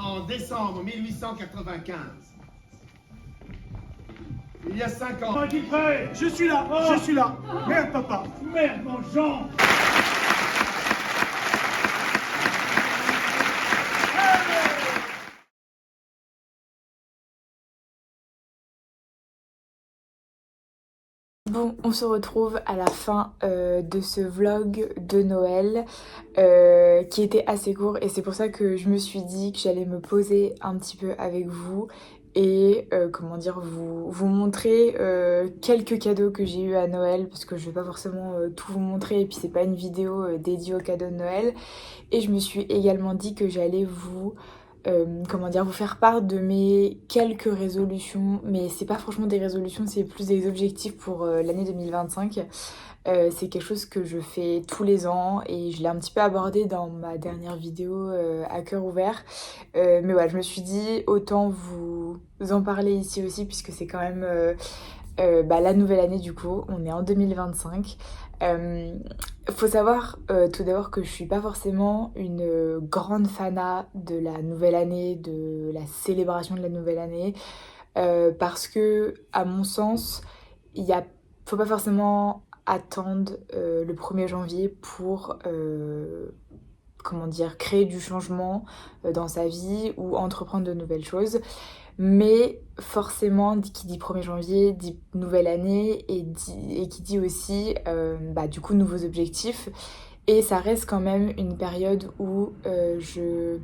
En décembre 1895. Il y a 5 ans. Qui prêt? Je suis là, je suis là. Merde, papa. Merde, mon Jean. Bon, on se retrouve à la fin de ce vlog de Noël qui était assez court et c'est pour ça que je me suis dit que j'allais me poser un petit peu avec vous et comment dire, vous montrer quelques cadeaux que j'ai eu à Noël parce que je vais pas forcément tout vous montrer et puis c'est pas une vidéo dédiée aux cadeaux de Noël. Et je me suis également dit que j'allais vous comment dire, vous faire part de mes quelques résolutions, mais c'est pas franchement des résolutions, c'est plus des objectifs pour l'année 2025. C'est quelque chose que je fais tous les ans et je l'ai un petit peu abordé dans ma dernière vidéo à cœur ouvert. Mais voilà, je me suis dit autant vous en parler ici aussi puisque c'est quand même la nouvelle année du coup, on est en 2025. Faut savoir tout d'abord que je suis pas forcément une grande fanat de la nouvelle année, de la célébration de la nouvelle année, parce que à mon sens, faut pas forcément attendre le 1er janvier pour comment dire, créer du changement dans sa vie ou entreprendre de nouvelles choses. Mais forcément, qui dit 1er janvier, dit nouvelle année et qui dit aussi du coup nouveaux objectifs. Et ça reste quand même une période où je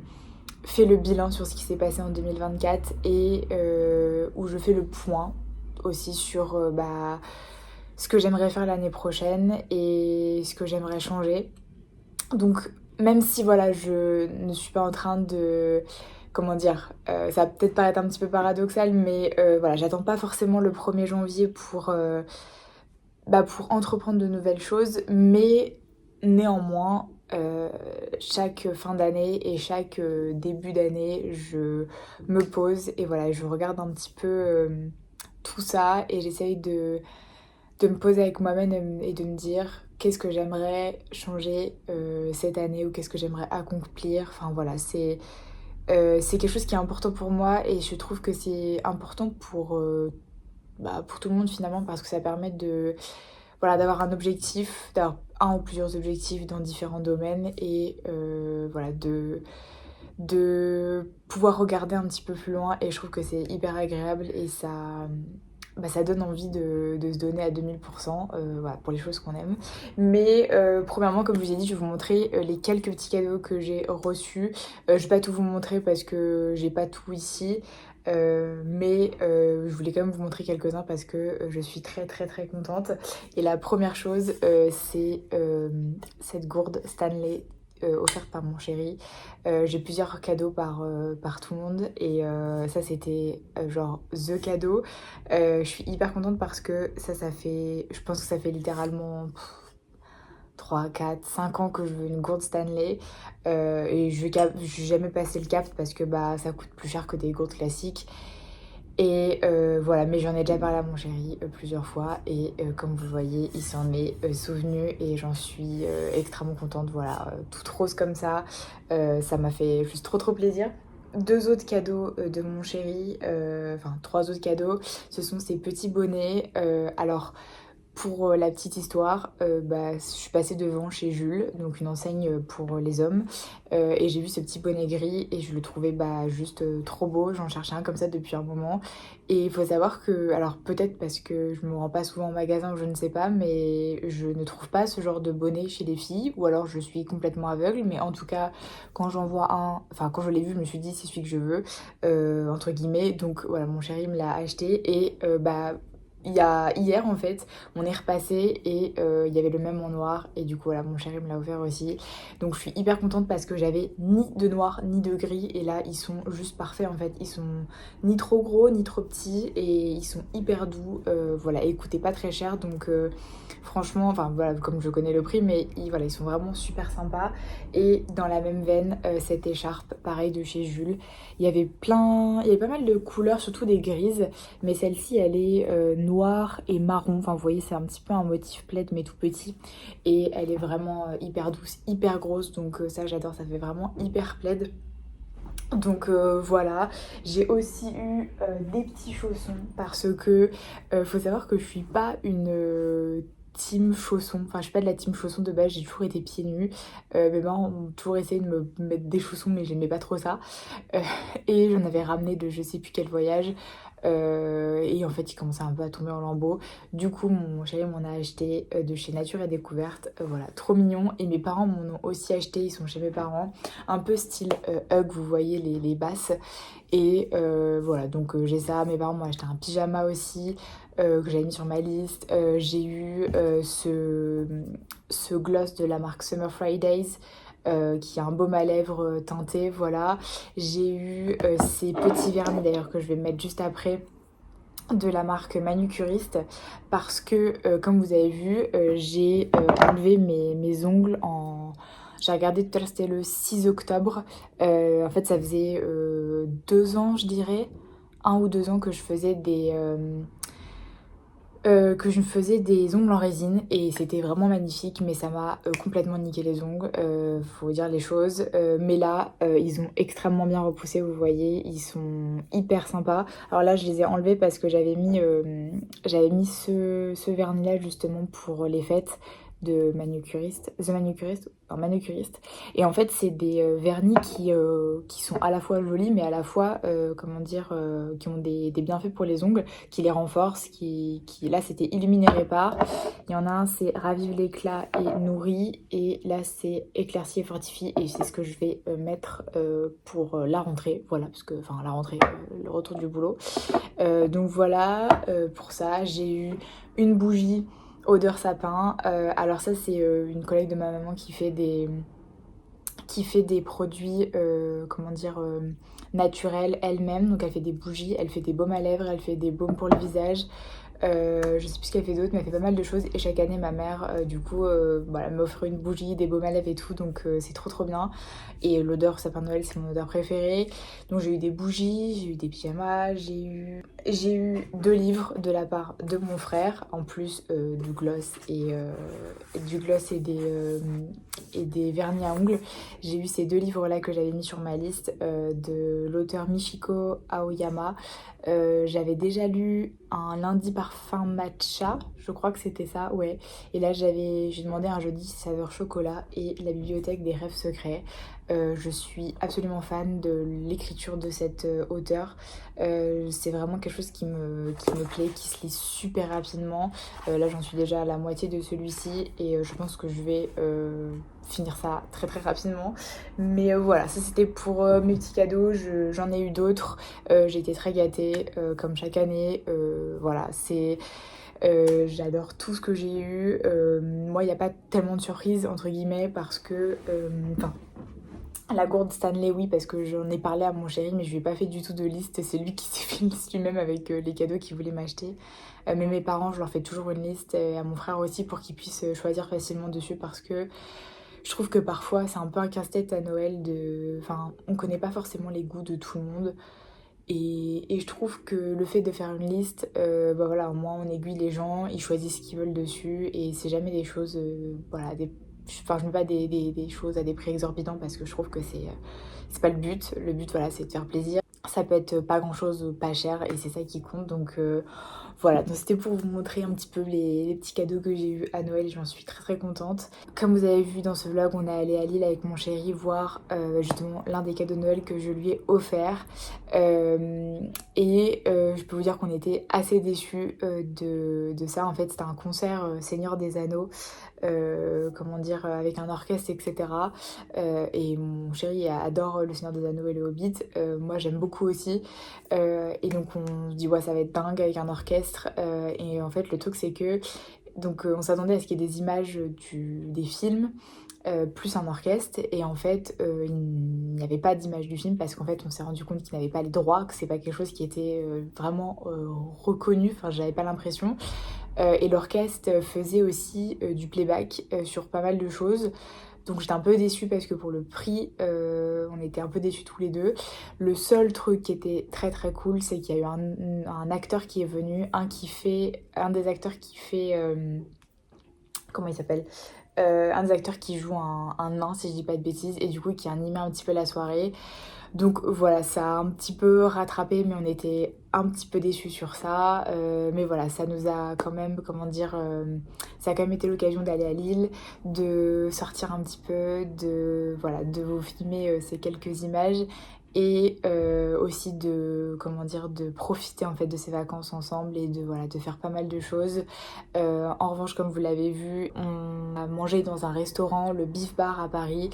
fais le bilan sur ce qui s'est passé en 2024 et où je fais le point aussi sur ce que j'aimerais faire l'année prochaine et ce que j'aimerais changer. Donc même si voilà, je ne suis pas en train de comment dire, ça va peut-être paraître un petit peu paradoxal, mais voilà, j'attends pas forcément le 1er janvier pour entreprendre de nouvelles choses, mais néanmoins, chaque fin d'année et chaque début d'année, je me pose et voilà, je regarde un petit peu tout ça et j'essaye de me poser avec moi-même et de me dire qu'est-ce que j'aimerais changer cette année ou qu'est-ce que j'aimerais accomplir. Enfin voilà, c'est quelque chose qui est important pour moi et je trouve que c'est important pour tout le monde finalement parce que ça permet voilà, d'avoir un objectif, d'avoir un ou plusieurs objectifs dans différents domaines et voilà, de pouvoir regarder un petit peu plus loin et je trouve que c'est hyper agréable et ça donne envie de se donner à 2000% voilà, pour les choses qu'on aime. Mais premièrement, comme je vous ai dit, je vais vous montrer les quelques petits cadeaux que j'ai reçus. Je vais pas tout vous montrer parce que j'ai pas tout ici. Mais je voulais quand même vous montrer quelques-uns parce que je suis très très très contente. Et la première chose, c'est cette gourde Stanley offerte par mon chéri. J'ai plusieurs cadeaux par tout le monde et ça c'était genre the cadeau. Je suis hyper contente parce que ça fait, je pense que ça fait littéralement 3, 4, 5 ans que je veux une gourde Stanley et je vais jamais passer le cap parce que ça coûte plus cher que des gourdes classiques. Et voilà, mais j'en ai déjà parlé à mon chéri plusieurs fois et comme vous le voyez, il s'en est souvenu et j'en suis extrêmement contente. Voilà, toute rose comme ça m'a fait juste trop trop plaisir. 2 autres cadeaux de mon chéri, enfin 3 autres cadeaux, ce sont ces petits bonnets. Alors pour la petite histoire, je suis passée devant chez Jules, donc une enseigne pour les hommes, et j'ai vu ce petit bonnet gris et je le trouvais juste trop beau. J'en cherchais un comme ça depuis un moment. Et il faut savoir que, alors peut-être parce que je me rends pas souvent en magasin ou je ne sais pas, mais je ne trouve pas ce genre de bonnet chez les filles, ou alors je suis complètement aveugle, mais en tout cas, quand j'en vois un, enfin quand je l'ai vu, je me suis dit c'est celui que je veux, entre guillemets. Donc voilà, mon chéri me l'a acheté et il y a hier en fait, on est repassé et il y avait le même en noir et du coup voilà, mon chéri me l'a offert aussi. Donc je suis hyper contente parce que j'avais ni de noir ni de gris et là ils sont juste parfaits en fait. Ils sont ni trop gros ni trop petits et ils sont hyper doux. Voilà, et ils coûtaient pas très cher donc franchement, enfin voilà, comme je connais le prix, mais voilà, ils sont vraiment super sympas. Et dans la même veine, cette écharpe, pareil de chez Jules, il y avait pas mal de couleurs, surtout des grises, mais celle-ci elle est noire et marron. Enfin vous voyez, c'est un petit peu un motif plaid mais tout petit et elle est vraiment hyper douce, hyper grosse, donc ça j'adore, ça fait vraiment hyper plaid. Donc voilà, j'ai aussi eu des petits chaussons parce que faut savoir que je suis pas une team chaussons, enfin je suis pas de la team chaussons de base, j'ai toujours été pieds nus. Mes parents ont toujours essayé de me mettre des chaussons mais j'aimais pas trop ça. Euh, et j'en avais ramené de je sais plus quel voyage. Et en fait il commençait un peu à tomber en lambeaux. Du coup mon chéri m'en a acheté de chez Nature et Découverte, voilà, trop mignon. Et mes parents m'en ont aussi acheté, ils sont chez mes parents, un peu style Hug, vous voyez les basses. Et voilà, donc j'ai ça. Mes parents m'ont acheté un pyjama aussi, que j'avais mis sur ma liste. J'ai eu ce gloss de la marque Summer Fridays, qui est un baume à lèvres teinté, voilà. J'ai eu ces petits vernis d'ailleurs que je vais mettre juste après, de la marque Manucuriste, parce que comme vous avez vu, j'ai enlevé mes ongles en... J'ai regardé tout à l'heure, c'était le 6 octobre. En fait, ça faisait 2 ans, je dirais, 1 ou 2 ans que je faisais des ongles en résine, et c'était vraiment magnifique, mais ça m'a complètement niqué les ongles, faut dire les choses. Mais là ils ont extrêmement bien repoussé, vous voyez, ils sont hyper sympas. Alors là je les ai enlevés parce que j'avais mis ce vernis là justement pour les fêtes de Manucuriste, The Manucuriste, enfin, Manucuriste. Et en fait c'est des vernis qui sont à la fois jolis mais à la fois comment dire, qui ont des bienfaits pour les ongles, qui les renforcent, là c'était illuminer répare. Il y en a un c'est ravive l'éclat et nourrit, et là c'est éclairci et fortifie, et c'est ce que je vais mettre pour la rentrée, voilà, parce que enfin la rentrée, le retour du boulot. Donc voilà, pour ça j'ai eu une bougie odeur sapin. Alors ça c'est une collègue de ma maman qui fait des produits, comment dire, naturels elle-même. Donc elle fait des bougies, elle fait des baumes à lèvres, elle fait des baumes pour le visage. Je sais plus ce qu'elle fait d'autre, mais elle fait pas mal de choses. Et chaque année ma mère du coup voilà, m'offre une bougie, des baumes à lèvres et tout, donc c'est trop bien. Et l'odeur sapin de Noël c'est mon odeur préférée. Donc j'ai eu des bougies, j'ai eu des pyjamas, j'ai eu 2 livres de la part de mon frère, en plus du gloss et des vernis à ongles. J'ai eu ces 2 livres là que j'avais mis sur ma liste, de l'auteur Michiko Aoyama. J'avais déjà lu un lundi parfum matcha, je crois que c'était ça, ouais. Et là j'ai demandé un jeudi saveur chocolat et la bibliothèque des rêves secrets. Je suis absolument fan de l'écriture de cet auteur. C'est vraiment quelque chose qui me plaît, qui se lit super rapidement. Là j'en suis déjà à la moitié de celui-ci, et je pense que je vais finir ça très rapidement. Mais voilà, ça c'était pour mes petits cadeaux. J'en ai eu d'autres. J'ai été très gâtée, comme chaque année. Voilà, j'adore tout ce que j'ai eu. Moi, il n'y a pas tellement de surprises, entre guillemets, parce que... Enfin, la gourde Stanley, oui, parce que j'en ai parlé à mon chéri, mais je lui ai pas fait du tout de liste. C'est lui qui s'est fait une liste lui-même avec les cadeaux qu'il voulait m'acheter. Mais mes parents, je leur fais toujours une liste, et à mon frère aussi, pour qu'ils puissent choisir facilement dessus, parce que je trouve que parfois c'est un peu un casse-tête à Noël Enfin, on connaît pas forcément les goûts de tout le monde. Et je trouve que le fait de faire une liste, bah voilà, au moins on aiguille les gens, ils choisissent ce qu'ils veulent dessus, et c'est jamais des choses, voilà, enfin je mets pas des choses à des prix exorbitants, parce que je trouve que c'est pas le but. Le but, voilà, c'est de faire plaisir. Ça peut être pas grand chose, pas cher, et c'est ça qui compte. Donc voilà, donc c'était pour vous montrer un petit peu les petits cadeaux que j'ai eu à Noël, et j'en suis très contente. Comme vous avez vu dans ce vlog, on est allé à Lille avec mon chéri voir justement l'un des cadeaux de Noël que je lui ai offert. Je peux vous dire qu'on était assez déçus de ça. En fait c'était un concert Seigneur des Anneaux, comment dire, avec un orchestre, etc. Et mon chéri adore le Seigneur des Anneaux et le Hobbit. Moi j'aime beaucoup aussi. Et donc on se dit ouais, ça va être dingue avec un orchestre. Et en fait le truc c'est que donc on s'attendait à ce qu'il y ait des images des films, plus un orchestre, et en fait il n'y avait pas d'image du film, parce qu'en fait on s'est rendu compte qu'il n'avait pas les droits, que c'est pas quelque chose qui était vraiment reconnu, enfin j'avais pas l'impression. Et l'orchestre faisait aussi du playback sur pas mal de choses. Donc j'étais un peu déçue, parce que pour le prix, on était un peu déçus tous les deux. Le seul truc qui était très cool, c'est qu'il y a eu un acteur qui est venu, un des acteurs qui fait... comment il s'appelle, un des acteurs qui joue un nain, si je dis pas de bêtises, et du coup qui a animé un petit peu la soirée. Donc voilà, ça a un petit peu rattrapé, mais on était un petit peu déçus sur ça. Mais voilà, ça nous a quand même, comment dire, ça a quand même été l'occasion d'aller à Lille, de sortir un petit peu, voilà, de vous filmer ces quelques images. et aussi de, comment dire, de profiter en fait de ces vacances ensemble et de, voilà, de faire pas mal de choses. En revanche, comme vous l'avez vu, on a mangé dans un restaurant, le Beef Bar à Paris,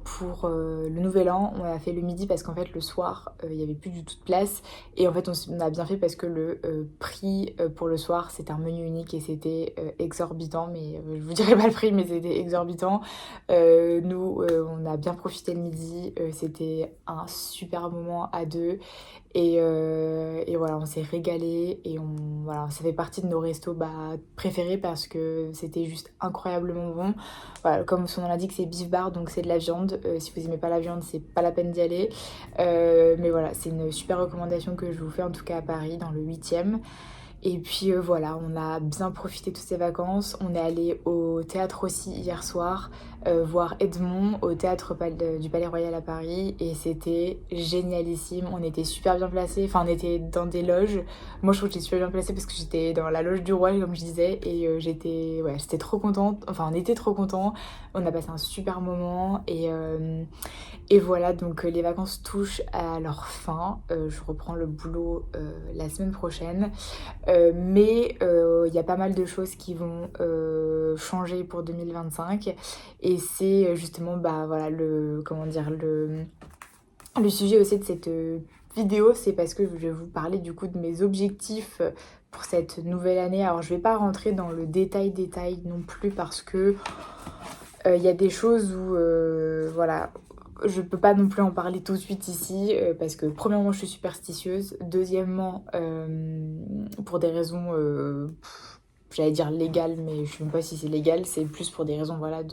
pour le nouvel an. On a fait le midi parce qu'en fait le soir il n'y avait plus du tout de place, et en fait on a bien fait parce que le prix pour le soir c'était un menu unique et c'était exorbitant, mais je vous dirai pas le prix, mais c'était exorbitant. Nous on a bien profité le midi, c'était un super moment à deux, et voilà, on s'est régalé, et voilà, ça fait partie de nos restos préférés parce que c'était juste incroyablement bon. Voilà, comme son nom l'indique, c'est Beef Bar, donc c'est de la viande. Si vous aimez pas la viande, c'est pas la peine d'y aller. Mais voilà, c'est une super recommandation que je vous fais, en tout cas à Paris, dans le 8e. Et puis voilà, on a bien profité de toutes ces vacances. On est allé au théâtre aussi hier soir, voir Edmond au théâtre du Palais Royal à Paris, et c'était génialissime. On était super bien placés, enfin on était dans des loges. Moi je trouve que j'étais super bien placée parce que j'étais dans la loge du roi comme je disais, et j'étais trop contente, enfin on était trop contents. On a passé un super moment, et voilà, donc les vacances touchent à leur fin. Je reprends le boulot la semaine prochaine. Mais il y a pas mal de choses qui vont changer pour 2025, et c'est justement voilà, le sujet aussi de cette vidéo, c'est parce que je vais vous parler du coup de mes objectifs pour cette nouvelle année. Alors je vais pas rentrer dans le détail non plus parce que il y a des choses où voilà, je peux pas non plus en parler tout de suite ici, parce que premièrement je suis superstitieuse, deuxièmement pour des raisons j'allais dire légales, mais je sais même pas si c'est légal, c'est plus pour des raisons voilà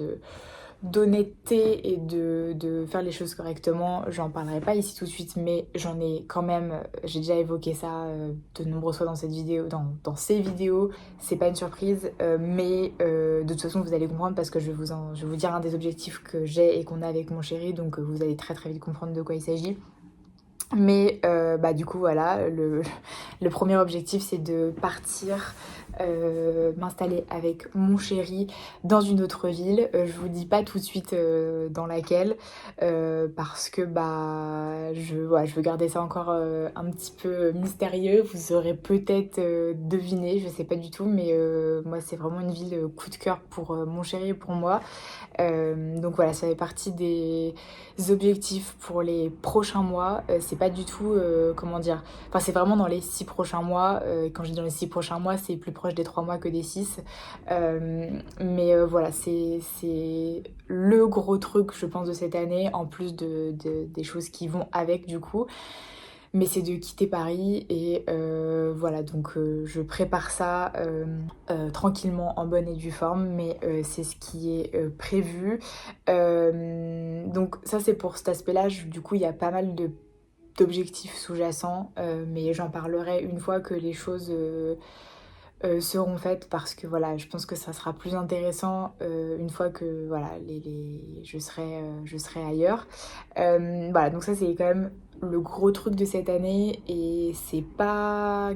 d'honnêteté et de faire les choses correctement. J'en parlerai pas ici tout de suite, mais j'en ai quand même, j'ai déjà évoqué ça de nombreuses fois dans cette vidéo, dans ces vidéos. C'est pas une surprise, mais de toute façon vous allez comprendre parce que je vais vous dire un des objectifs que j'ai et qu'on a avec mon chéri, donc vous allez très très vite comprendre de quoi il s'agit. Mais du coup voilà, le premier objectif c'est de partir, m'installer avec mon chéri dans une autre ville. Je vous dis pas tout de suite dans laquelle, parce que je veux garder ça encore un petit peu mystérieux. Vous aurez peut-être deviné, je sais pas du tout, mais moi c'est vraiment une ville coup de cœur pour mon chéri et pour moi. Donc voilà, ça fait partie des objectifs pour les prochains mois. C'est pas du tout, comment dire, enfin c'est vraiment dans les 6 prochains mois. Quand je dis dans les 6 prochains mois, c'est plus proche des 3 mois que des 6. Mais voilà, c'est le gros truc je pense de cette année, en plus des choses qui vont avec du coup. Mais c'est de quitter Paris, et voilà, donc je prépare ça tranquillement, en bonne et due forme, mais c'est ce qui est prévu. Donc ça c'est pour cet aspect-là. Du coup il y a pas mal d'objectifs sous-jacents, mais j'en parlerai une fois que les choses seront faites, parce que voilà, je pense que ça sera plus intéressant une fois que voilà, je serai ailleurs. Voilà, donc ça c'est quand même le gros truc de cette année, et c'est pas,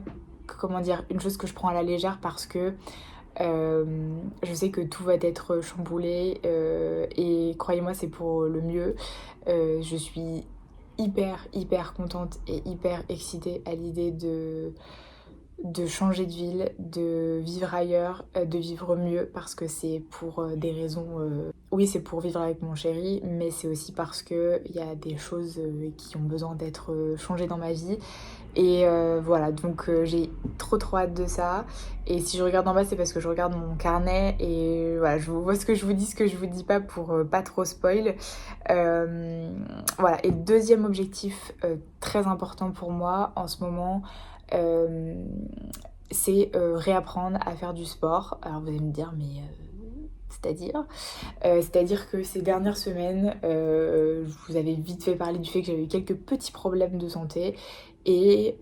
comment dire, une chose que je prends à la légère, parce que je sais que tout va être chamboulé, et croyez-moi c'est pour le mieux. Je suis hyper contente et hyper excitée à l'idée de changer de ville, de vivre ailleurs, de vivre mieux, parce que c'est pour des raisons... Oui, c'est pour vivre avec mon chéri, mais c'est aussi parce qu'il y a des choses qui ont besoin d'être changées dans ma vie. Et voilà, donc j'ai trop hâte de ça. Et si je regarde en bas, c'est parce que je regarde mon carnet, et voilà, je vous vois ce que je vous dis, ce que je vous dis pas, pour pas trop spoil. Voilà, et deuxième objectif très important pour moi en ce moment, c'est réapprendre à faire du sport. Alors vous allez me dire, mais c'est-à-dire que ces dernières semaines, je vous avais vite fait parler du fait que j'avais eu quelques petits problèmes de santé. Et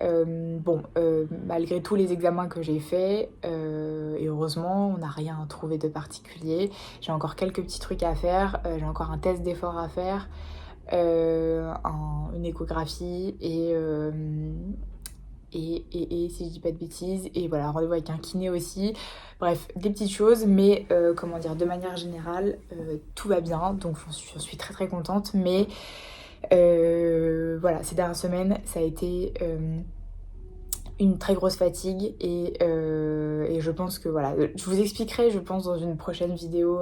malgré tous les examens que j'ai faits, et heureusement on n'a rien trouvé de particulier, j'ai encore quelques petits trucs à faire, j'ai encore un test d'effort à faire, une échographie, et si je dis pas de bêtises, et voilà, rendez-vous avec un kiné aussi. Bref, des petites choses, mais comment dire, de manière générale, tout va bien, donc j'en suis très très contente. Mais Voilà, ces dernières semaines, ça a été une très grosse fatigue et je pense que voilà, je vous expliquerai, je pense, dans une prochaine vidéo,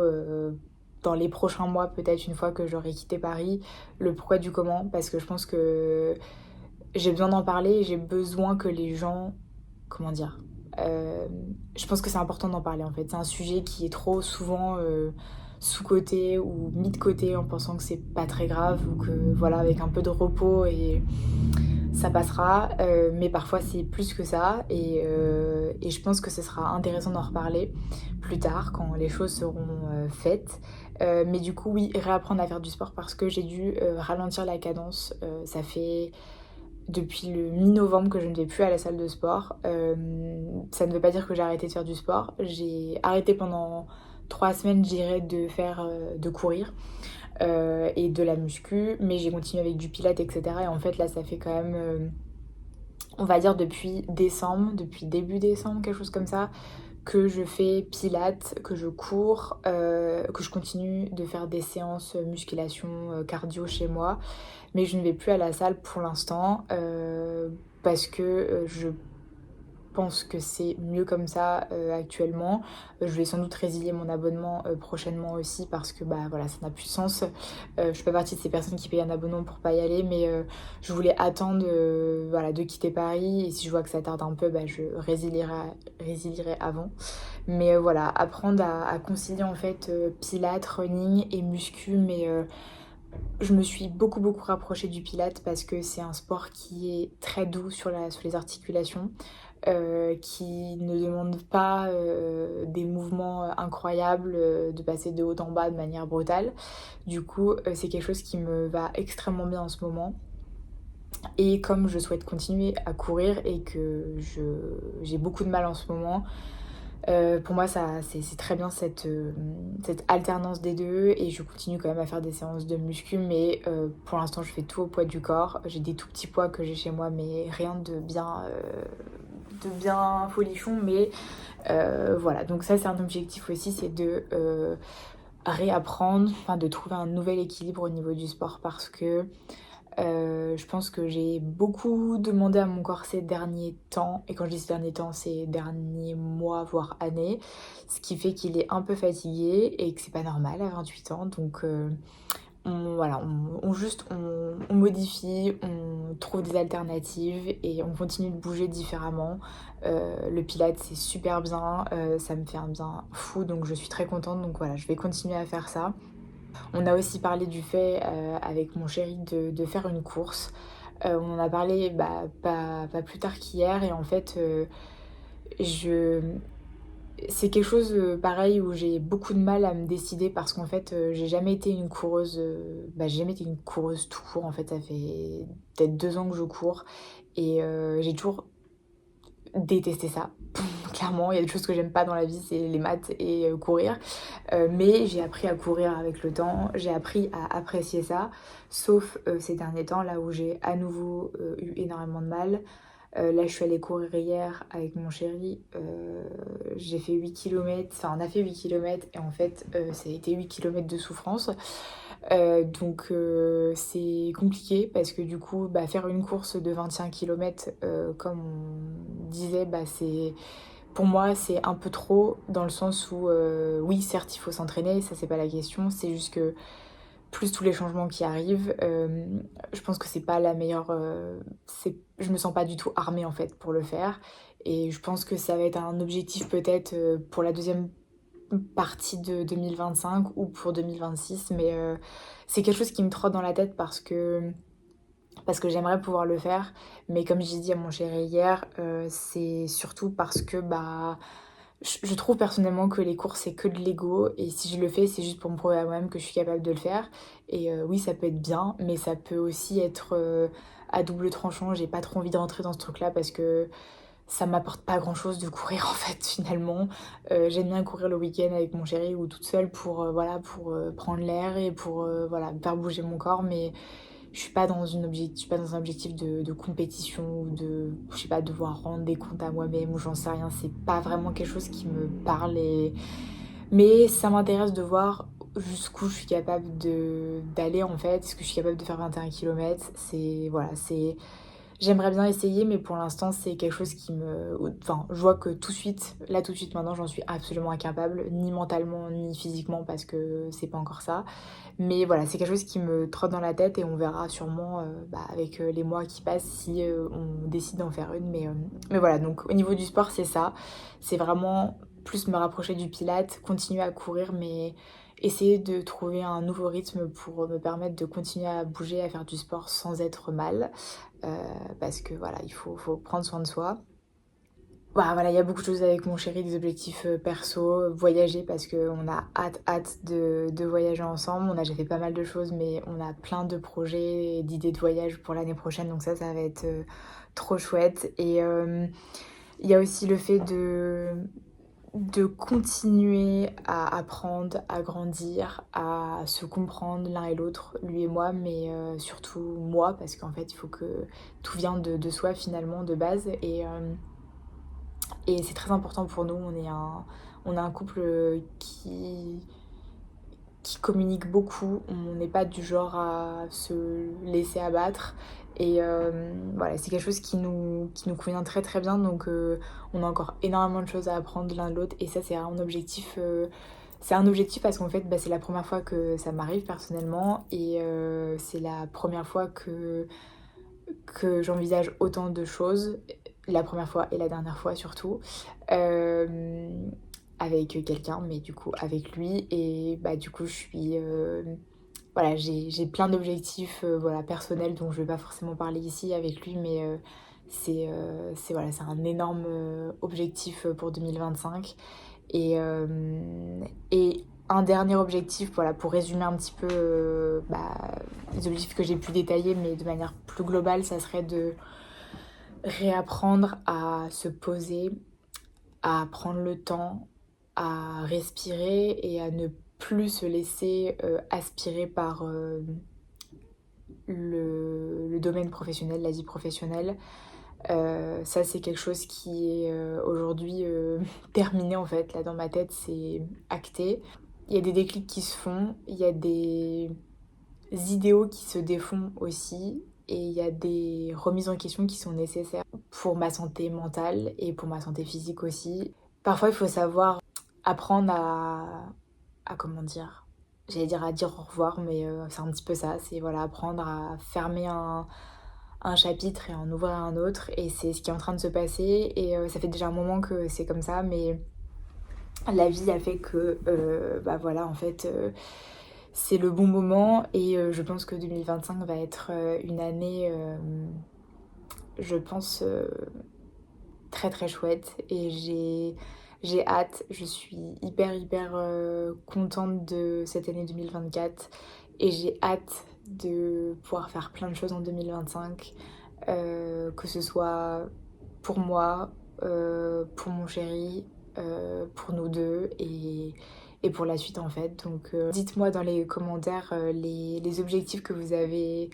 dans les prochains mois, peut-être une fois que j'aurai quitté Paris, le pourquoi du comment, parce que je pense que j'ai besoin d'en parler et j'ai besoin que les gens, comment dire, euh, je pense que c'est important d'en parler en fait. C'est un sujet qui est trop souvent sous-coté ou mis de côté en pensant que c'est pas très grave ou que voilà, avec un peu de repos et ça passera, mais parfois c'est plus que ça et je pense que ce sera intéressant d'en reparler plus tard quand les choses seront faites. Mais du coup oui, réapprendre à faire du sport parce que j'ai dû ralentir la cadence. Ça fait depuis le mi-novembre que je ne vais plus à la salle de sport. Ça ne veut pas dire que j'ai arrêté de faire du sport. J'ai arrêté pendant 3 semaines, je dirais, de courir et de la muscu, mais j'ai continué avec du pilates, etc. Et en fait, là, ça fait quand même, on va dire, depuis décembre, depuis début décembre, quelque chose comme ça, que je fais pilates, que je cours, que je continue de faire des séances musculation, cardio chez moi. Mais je ne vais plus à la salle pour l'instant parce que je pense que c'est mieux comme ça actuellement. Je vais sans doute résilier mon abonnement prochainement aussi parce que bah voilà, ça n'a plus de sens. Je fais pas partie de ces personnes qui payent un abonnement pour pas y aller, mais je voulais attendre voilà, de quitter Paris et si je vois que ça tarde un peu, bah, je résilierai avant. Mais voilà, apprendre à concilier en fait pilates, running et muscu, mais je me suis beaucoup rapprochée du pilates parce que c'est un sport qui est très doux sur les articulations, qui ne demande pas des mouvements incroyables, de passer de haut en bas de manière brutale. Du coup, c'est quelque chose qui me va extrêmement bien en ce moment. Et comme je souhaite continuer à courir et que j'ai beaucoup de mal en ce moment, pour moi, c'est très bien cette alternance des deux et je continue quand même à faire des séances de muscu, mais pour l'instant, je fais tout au poids du corps. J'ai des tout petits poids que j'ai chez moi, mais rien de bien folichon. Mais voilà, donc ça, c'est un objectif aussi, c'est de réapprendre, enfin de trouver un nouvel équilibre au niveau du sport parce que je pense que j'ai beaucoup demandé à mon corps ces derniers temps, et quand je dis ces derniers temps, ces derniers mois, voire années, ce qui fait qu'il est un peu fatigué et que c'est pas normal à 28 ans. Donc voilà, on modifie, on trouve des alternatives et on continue de bouger différemment. Le pilates c'est super bien, ça me fait un bien fou, donc je suis très contente. Donc voilà, je vais continuer à faire ça. On a aussi parlé du fait avec mon chéri de faire une course. On en a parlé bah, pas plus tard qu'hier et en fait je... c'est quelque chose pareil où j'ai beaucoup de mal à me décider parce qu'en fait j'ai jamais été une coureuse, bah, j'ai jamais été une coureuse tout court en fait, ça fait peut-être 2 ans que je cours et j'ai toujours détesté ça. Clairement, il y a des choses que j'aime pas dans la vie, c'est les maths et courir. Mais j'ai appris à courir avec le temps, j'ai appris à apprécier ça, sauf ces derniers temps, là où j'ai à nouveau eu énormément de mal. Là, je suis allée courir hier avec mon chéri, j'ai fait 8 km, enfin on a fait 8 km et en fait ça a été 8 km de souffrance. Donc c'est compliqué parce que du coup bah, faire une course de 25 km comme on disait bah, c'est pour moi c'est un peu trop dans le sens où oui certes il faut s'entraîner, ça c'est pas la question, c'est juste que plus tous les changements qui arrivent, je pense que c'est pas la meilleure, je me sens pas du tout armée en fait pour le faire et je pense que ça va être un objectif peut-être pour la deuxième partie de 2025 ou pour 2026, mais c'est quelque chose qui me trotte dans la tête parce que j'aimerais pouvoir le faire, mais comme j'ai dit à mon chéri hier, c'est surtout parce que bah je trouve personnellement que les courses c'est que de l'ego et si je le fais c'est juste pour me prouver à moi-même que je suis capable de le faire et oui ça peut être bien mais ça peut aussi être à double tranchant. J'ai pas trop envie de rentrer dans ce truc là parce que ça m'apporte pas grand chose de courir en fait finalement. J'aime bien courir le week-end avec mon chéri ou toute seule pour voilà pour prendre l'air et pour voilà faire bouger mon corps, mais je suis pas dans je suis pas dans un objectif de compétition ou de je sais pas devoir rendre des comptes à moi-même ou j'en sais rien, c'est pas vraiment quelque chose qui me parle mais ça m'intéresse de voir jusqu'où je suis capable d'aller en fait, est-ce que je suis capable de faire 21 km, j'aimerais bien essayer, mais pour l'instant, c'est quelque chose qui me... Enfin, je vois que tout de suite, là tout de suite maintenant, j'en suis absolument incapable, ni mentalement, ni physiquement, parce que c'est pas encore ça. Mais voilà, c'est quelque chose qui me trotte dans la tête et on verra sûrement avec les mois qui passent si on décide d'en faire une. Mais voilà, donc au niveau du sport, c'est ça. C'est vraiment plus me rapprocher du pilate, continuer à courir, mais essayer de trouver un nouveau rythme pour me permettre de continuer à bouger, à faire du sport sans être mal. Parce que voilà, il faut prendre soin de soi. Bah, voilà, il y a beaucoup de choses avec mon chéri, des objectifs perso, voyager parce qu'on a hâte de voyager ensemble. On a déjà fait pas mal de choses, mais on a plein de projets et d'idées de voyage pour l'année prochaine, donc ça va être trop chouette. Et il y a aussi le fait de continuer à apprendre, à grandir, à se comprendre l'un et l'autre, lui et moi, mais surtout moi, parce qu'en fait, il faut que tout vienne de soi finalement, de base. Et c'est très important pour nous. On est un couple qui communique beaucoup. On n'est pas du genre à se laisser abattre. Et voilà, c'est quelque chose qui nous convient très très bien. Donc on a encore énormément de choses à apprendre l'un de l'autre. Et ça, c'est un objectif. C'est un objectif parce qu'en fait, c'est la première fois que ça m'arrive personnellement. Et c'est la première fois que j'envisage autant de choses. La première fois et la dernière fois surtout. Avec quelqu'un, mais du coup avec lui. Et du coup, je suis... voilà, j'ai plein d'objectifs voilà, personnels dont je vais pas forcément parler ici avec lui, mais voilà, c'est un énorme objectif pour 2025. Et un dernier objectif, voilà, pour résumer un petit peu les objectifs que j'ai pu détailler, mais de manière plus globale, ça serait de réapprendre à se poser, à prendre le temps, à respirer et à ne plus se laisser aspirer par le domaine professionnel, la vie professionnelle. Ça, c'est quelque chose qui est aujourd'hui terminé en fait. Là, dans ma tête, c'est acté. Il y a des déclics qui se font, il y a des idéaux qui se défont aussi, et il y a des remises en question qui sont nécessaires pour ma santé mentale et pour ma santé physique aussi. Parfois, il faut savoir apprendre à comment dire, j'allais dire à dire au revoir, mais c'est un petit peu ça, c'est voilà, apprendre à fermer un chapitre et en ouvrir un autre, et c'est ce qui est en train de se passer. Et ça fait déjà un moment que c'est comme ça, mais la vie a fait que voilà, en fait c'est le bon moment. Et je pense que 2025 va être une année je pense très très chouette, et j'ai hâte, je suis hyper contente de cette année 2024, et j'ai hâte de pouvoir faire plein de choses en 2025, que ce soit pour moi, pour mon chéri, pour nous deux, et pour la suite en fait. Donc dites-moi dans les commentaires les objectifs que vous avez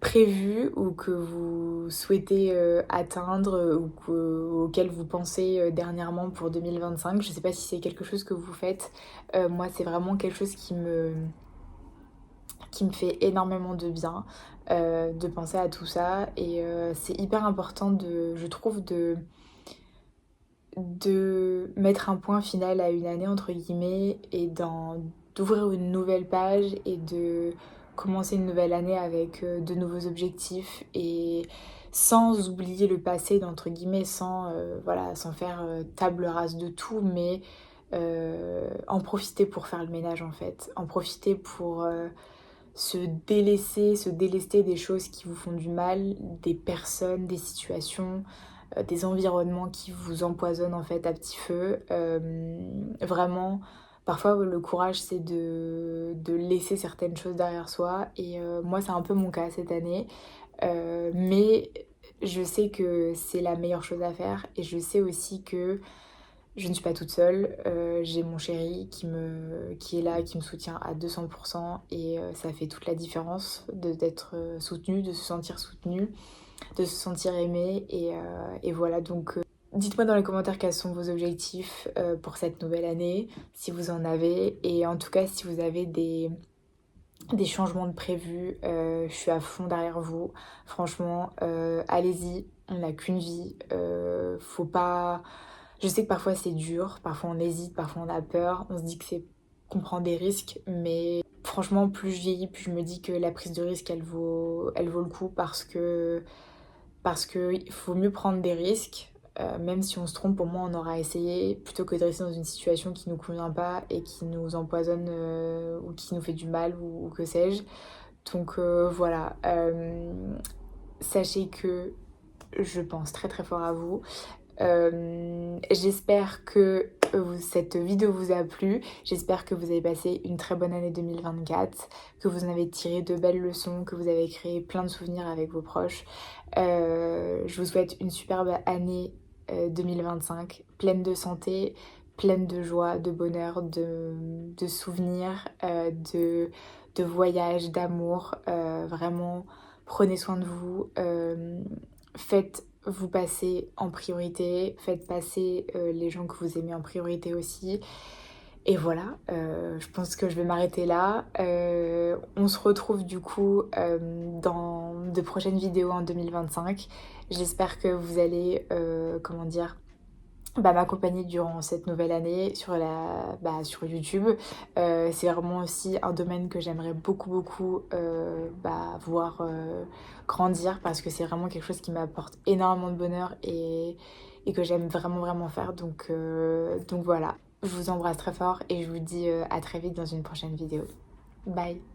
prévus ou que vous souhaitez atteindre, auxquels vous pensez dernièrement pour 2025. Je sais pas si c'est quelque chose que vous faites. Moi, c'est vraiment quelque chose qui me fait énormément de bien de penser à tout ça. Et c'est hyper important, je trouve, de mettre un point final à une année entre guillemets, et d'ouvrir une nouvelle page et de commencer une nouvelle année avec de nouveaux objectifs, et sans oublier le passé d'entre guillemets, sans faire table rase de tout, mais en profiter pour faire le ménage en fait, en profiter pour se délester des choses qui vous font du mal, des personnes, des situations, des environnements qui vous empoisonnent en fait à petit feu. Vraiment, parfois le courage c'est de laisser certaines choses derrière soi, et moi c'est un peu mon cas cette année. Mais je sais que c'est la meilleure chose à faire, et je sais aussi que je ne suis pas toute seule, j'ai mon chéri qui est là, qui me soutient à 200%, et ça fait toute la différence d'être soutenu, de se sentir soutenu, de se sentir aimé. Et voilà, donc Dites-moi dans les commentaires quels sont vos objectifs pour cette nouvelle année, si vous en avez. Et en tout cas, si vous avez des changements de prévus, je suis à fond derrière vous. Franchement, allez-y, on n'a qu'une vie. Faut pas... Je sais que parfois c'est dur, parfois on hésite, parfois on a peur, on se dit que c'est qu'on prend des risques, mais franchement, plus je vieillis, plus je me dis que la prise de risque, elle vaut le coup parce que il faut mieux prendre des risques. Même si on se trompe, pour moi, on aura essayé plutôt que de rester dans une situation qui nous convient pas et qui nous empoisonne ou qui nous fait du mal ou que sais-je. Donc voilà, sachez que je pense très très fort à vous. J'espère que cette vidéo vous a plu. J'espère que vous avez passé une très bonne année 2024, que vous en avez tiré de belles leçons, que vous avez créé plein de souvenirs avec vos proches. Je vous souhaite une superbe année 2025, pleine de santé, pleine de joie, de bonheur, de souvenirs, de voyages, d'amour. Vraiment, prenez soin de vous. Faites vous passer en priorité, faites passer les gens que vous aimez en priorité aussi. Et voilà, je pense que je vais m'arrêter là. On se retrouve du coup dans de prochaines vidéos en 2025. J'espère que vous allez, comment dire, m'accompagner durant cette nouvelle année sur YouTube. C'est vraiment aussi un domaine que j'aimerais beaucoup voir grandir parce que c'est vraiment quelque chose qui m'apporte énormément de bonheur et que j'aime vraiment faire. Donc voilà, je vous embrasse très fort et je vous dis à très vite dans une prochaine vidéo. Bye!